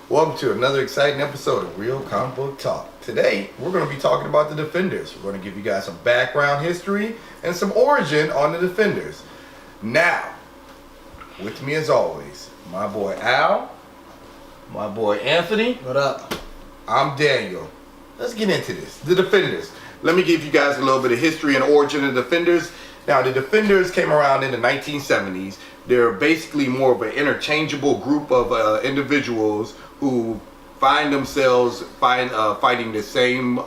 Welcome to another exciting episode of Real Comic Book Talk. Today, we're going to be talking about the Defenders. We're going to give you guys some background history and some origin on the Defenders. Now, with me as always, my boy Al, my boy Anthony. What up? I'm Daniel. Let's get into this. The Defenders. Let me give you guys a little bit of history and origin of the Defenders. Now, the Defenders came around in the 1970s. They're basically more of an interchangeable group of individuals who find themselves fighting the same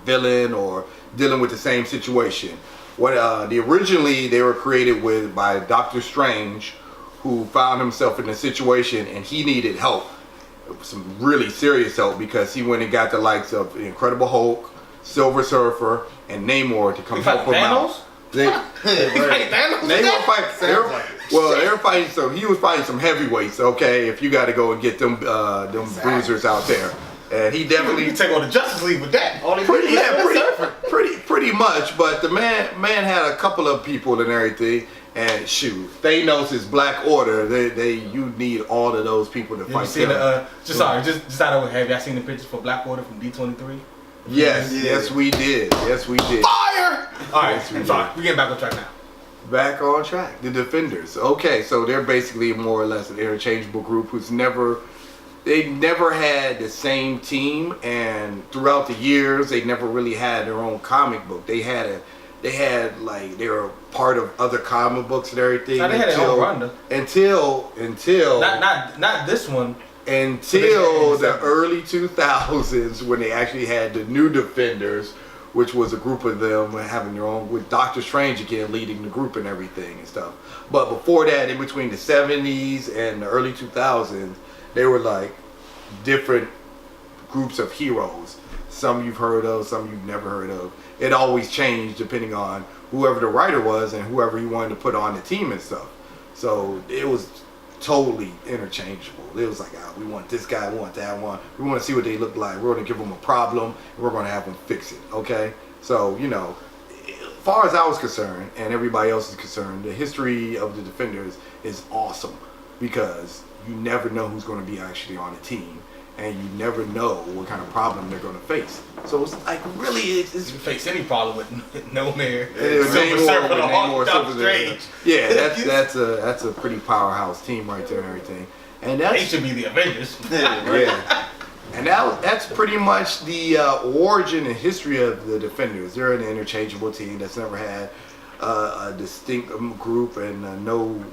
villain or dealing with the same situation. Originally they were created by Doctor Strange, who found himself in a situation and he needed help, some really serious help, because he went and got the likes of the Incredible Hulk, Silver Surfer, and Namor to come help him out. They were fighting. So he was fighting some heavyweights. Okay, if you got to go and get them bruisers out there, and he definitely take on the Justice League with that. Pretty much. But the man had a couple of people and everything. And shoot, Thanos is Black Order. You need all of those people to fight. Just out of have y'all seen the pictures for Black Order from D23? Yes, we did. Fire! Alright, I'm sorry. We're getting back on track now. Back on track. The Defenders. Okay, so they're basically more or less an interchangeable group they never had the same team, and throughout the years they never really had their own comic book. They were part of other comic books and everything. They had their own run until not this one. Until the early 2000s, when they actually had the New Defenders, which was a group of them having their own, with Doctor Strange again leading the group and everything and stuff. But before that, in between the 70s and the early 2000s, they were like different groups of heroes. Some you've heard of, some you've never heard of. It always changed depending on whoever the writer was and whoever he wanted to put on the team and stuff. So it was totally interchangeable. It was like, we want this guy, we want that one. We want to see what they look like. We're going to give them a problem, and we're going to have them fix it. Okay? So, as far as I was concerned, and everybody else is concerned, the history of the Defenders is awesome, because you never know who's going to be actually on the team, and you never know what kind of problem they're going to face. So it's like, really, you can face any problem with no mayor. Strange. Yeah, that's a pretty powerhouse team right there and everything. And they should be the Avengers. Yeah. And that's pretty much the origin and history of the Defenders. They're an interchangeable team that's never had a distinct group and no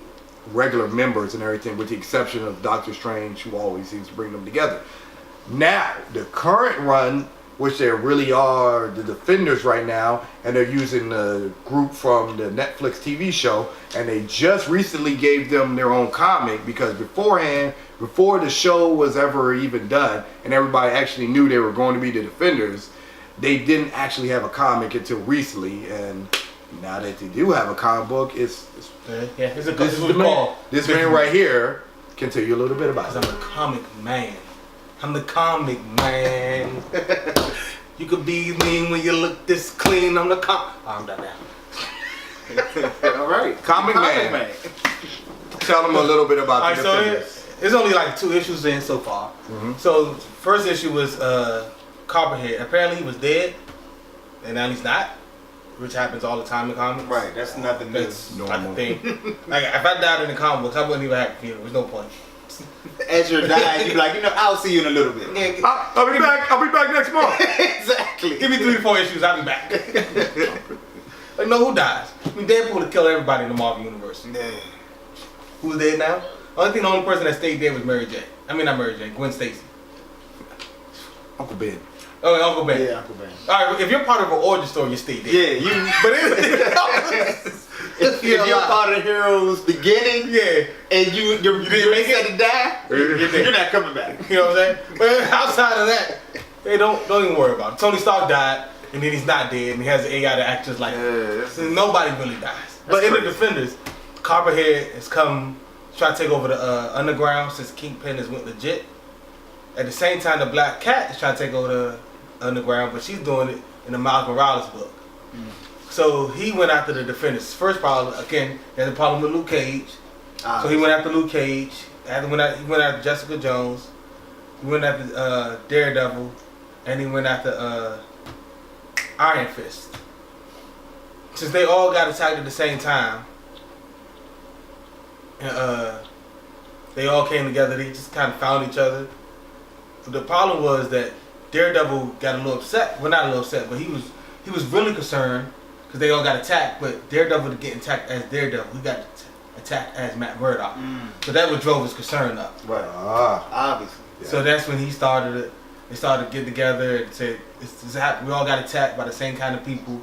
regular members and everything, with the exception of Doctor Strange, who always seems to bring them together. Now, the current run, which they really are the Defenders right now, and they're using the group from the Netflix TV show, and they just recently gave them their own comic, because before the show was ever even done, and everybody actually knew they were going to be the Defenders, they didn't actually have a comic until recently, and now that they do have a comic book, it's this man right here can tell you a little bit about it. I'm the comic man. You could be mean when you look this clean. I'm done now. All right, comic man. Tell them a little bit about the Defenders. It's only like 2 issues in so far. Mm-hmm. So first issue was Copperhead. Apparently he was dead, and now he's not, which happens all the time in comics. Right, that's nothing new. That's normal thing. Like, if I died in the comic books, I wouldn't even have a funeral. There's no point. As you're dying, you'd be like, I'll see you in a little bit. I'll be back next month. Exactly. Give me 3 to 4 issues, I'll be back. Like, no, who dies? I mean, Deadpool would kill everybody in the Marvel universe. Yeah. Who's dead now? The only person that stayed dead was Mary J. I mean, not Mary J. Gwen Stacy. Uncle Ben. Oh, Uncle Ben. Yeah, Uncle Ben. All right, if you're part of an origin story, you stay dead. Yeah, But if you're part of the hero's beginning, and you didn't make it to die, you're not coming back. You know what I'm saying? But outside of that, they don't even worry about it. Tony Stark died, and then he's not dead, and he has an AI that acts just like him. So nobody really dies. But in the Defenders, Copperhead has come try to take over the underground since Kingpin has went legit. At the same time, the Black Cat is trying to take over the underground, but she's doing it in the Miles Morales book. So he went after the Defenders. First problem, again, he had a problem with Luke Cage. So he went after Luke Cage. He went after Jessica Jones. He went after Daredevil, and he went after Iron Fist. Since they all got attacked at the same time, and they all came together, they just kind of found each other. But the problem was that Daredevil got a little upset. Well, not a little upset, but he was really concerned because they all got attacked. But Daredevil didn't get attacked as Daredevil. He got attacked as Matt Murdock. So that what drove his concern up. Right. Obviously. Yeah. So that's when he started. They started getting together and said, "We all got attacked by the same kind of people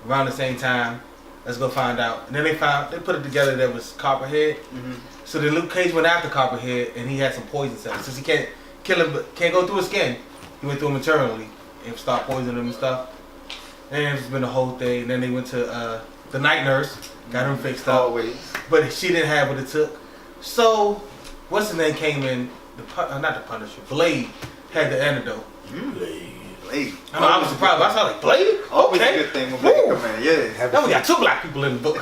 around the same time. Let's go find out." And then they put it together that was Copperhead. So then Luke Cage went after Copperhead, and he had some poison cells. Since he can't kill him, can't go through his skin, he went through him internally and started poisoning him and stuff. And it's been the whole thing. And then they went to the night nurse, got him fixed up. Always. But she didn't have what it took. So, what's his name came in, not the Punisher, Blade had the antidote. Blade. I was surprised. I saw like, Blade? Always Okay. a good thing when Blade come in, yeah. Now we got 2 black people in the book.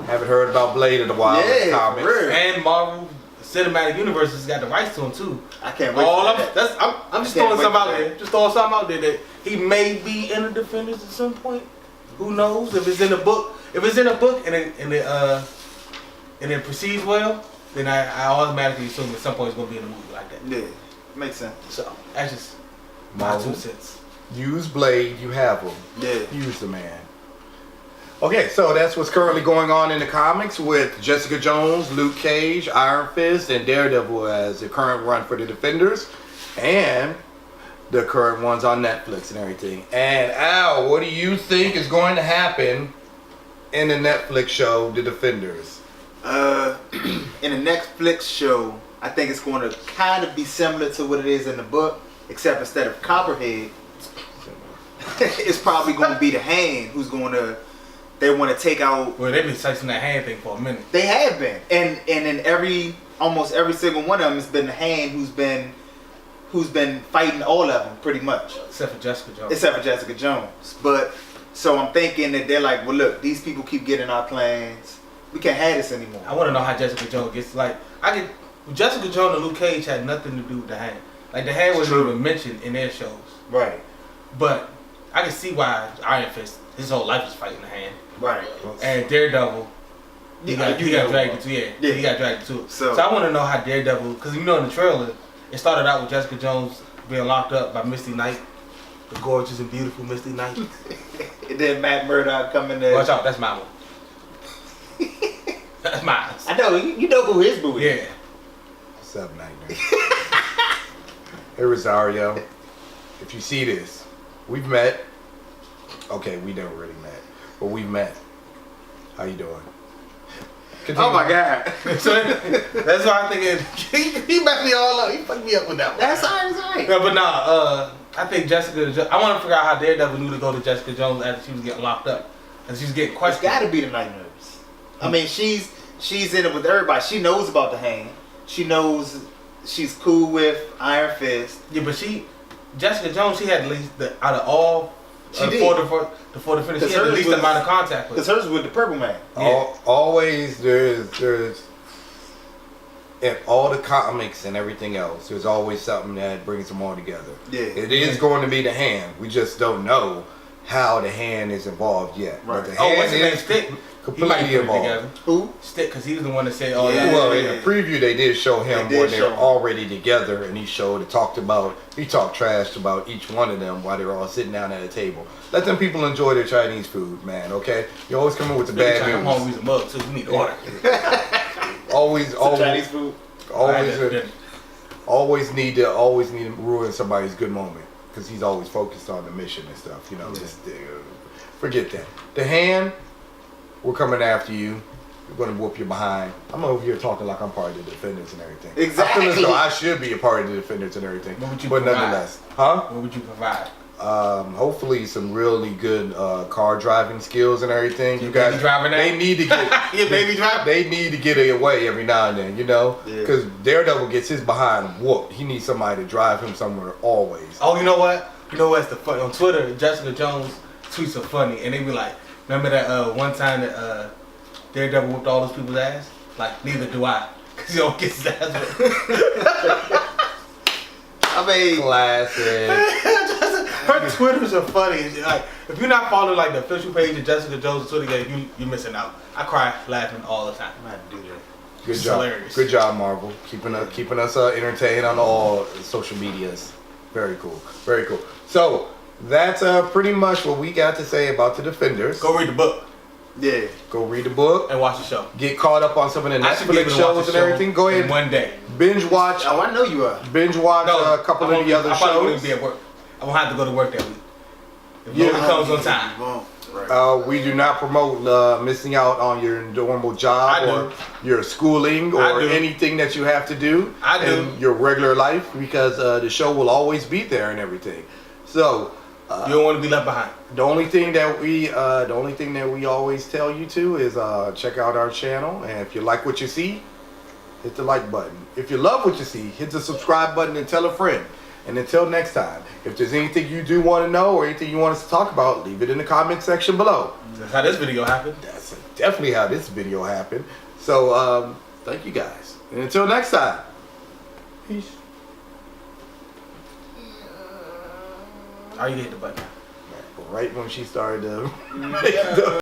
Haven't heard about Blade in a while in the comics. real. And Marvel Cinematic Universe has got the rights to him too. I can't wait for that. I'm just throwing something out there. Just throwing something out there that he may be in the Defenders at some point. Who knows? If it's in a book, and it proceeds well, then I automatically assume at some point it's gonna be in a movie like that. Yeah, makes sense. So that's just my Marvel. 2 cents. Use Blade, you have him. Yeah. Use the man. Okay, so that's what's currently going on in the comics with Jessica Jones, Luke Cage, Iron Fist, and Daredevil as the current run for the Defenders, and the current ones on Netflix and everything. And Al, what do you think is going to happen in the Netflix show, The Defenders? In the Netflix show, I think it's going to kind of be similar to what it is in the book, except instead of Copperhead, it's probably going to be the Hand who's going to. They want to take out. Well, they've been chasing that hand thing for a minute. They have been, and in almost every single one of them, it's been the Hand who's been fighting all of them pretty much, Except for Jessica Jones. But so I'm thinking that they're like, well, look, these people keep getting our plans. We can't have this anymore. I want to know how Jessica Jones gets. Jessica Jones and Luke Cage had nothing to do with the Hand. Like the Hand wasn't even mentioned in their shows. Right. But I can see why Iron Fist, his whole life is fighting the Hand. Right. And Daredevil, he got dragged into it. He got dragged into it. So I want to know how Daredevil, because in the trailer, it started out with Jessica Jones being locked up by Misty Knight, the gorgeous and beautiful Misty Knight. And then Matt Murdock coming there. Watch out, that's my one. That's mine. I know, you know who his boo is. Yeah. What's up, Nightmare? Hey, Rosario. If you see this, we've met. Okay, we never really met, but we've met. How you doing? Continue. Oh my God. So that's why I'm thinking he messed me all up. He fucked me up with that one. That's alright. No, but nah, I think I want to figure out how Daredevil knew to go to Jessica Jones after she was getting locked up. And she was getting It's questioned. got to be the Night Nurse. I mean, she's in it with everybody. She knows about the Hand. She knows she's cool with Iron Fist. Yeah, but Jessica Jones, she had at least, out of all, the four defenders, she had the least amount of contact with. Because hers was with the Purple Man. Yeah. Always there's in all the comics and everything else, there's always something that brings them all together. Yeah. It is going to be the Hand. We just don't know how the Hand is involved yet. Right. But the Oh, Hand what's his name? is Stick? completely involved. Who? Stick, because he was the one that said, Yeah. Well, in the preview, they did show him They did when they're show him. already together, and he talked trash about each one of them while they were all sitting down at a table. Let them people enjoy their Chinese food, man. Okay, you always come in with the bad I'm news. hungry as a mug, too. We need to order. Always, Chinese food. always need to ruin somebody's good moment because he's always focused on the mission and stuff. You know, just forget that. The Hand, we're coming after you. We're gonna whoop you behind. I'm over here talking like I'm part of the Defenders and everything. Exactly. I feel as though I should be a part of the Defenders and everything. What would you but provide? nonetheless, huh? What would you provide? Hopefully some really good car driving skills and everything. Your You guys, baby driving they that? need to get Your baby driving? They need to get away every now and then, you know, Yeah. because Daredevil gets his behind whooped. He needs somebody to drive him somewhere always. Oh, you know what? You know what's the fun? On Twitter, Jessica Jones tweets are funny, and they be like, remember that one time that Daredevil whooped all those people's ass? Like, neither do I, because he don't get his ass whooped. I mean, Classic. Her Twitters are funny. Like, if you're not following like the official page of Jessica Jones Twitter, you're missing out. I cry laughing all the time. I'm gonna do that. Good It's job. hilarious. Good job, Marvel. Keeping us entertained on all social medias. Very cool. Very cool. So that's pretty much what we got to say about the Defenders. Go read the book Yeah. Go read the book. and watch the show. Get caught up on some of the I should be able Netflix to watch shows the and everything. Go in ahead. one day. Binge watch. Oh, I know you are. Binge watch a couple I won't of the other I probably won't shows. even be at work. I won't have to go to work that week. If Yeah. Logan comes on time. Right. We do not promote missing out on your normal job I do. or your schooling I or do. anything that you have to do I do. in your regular life because the show will always be there and everything. So You don't want to be left behind. the only thing that we always tell you to is check out our channel, and if you like what you see, hit the like button. If you love what you see, hit the subscribe button and tell a friend. And until next time, if there's anything you do want to know or anything you want us to talk about, leave it in the comment section below. That's how this video happened. That's definitely how this video happened. So thank you guys, and until next time, peace. Oh, you hit the button. Right when she started to make the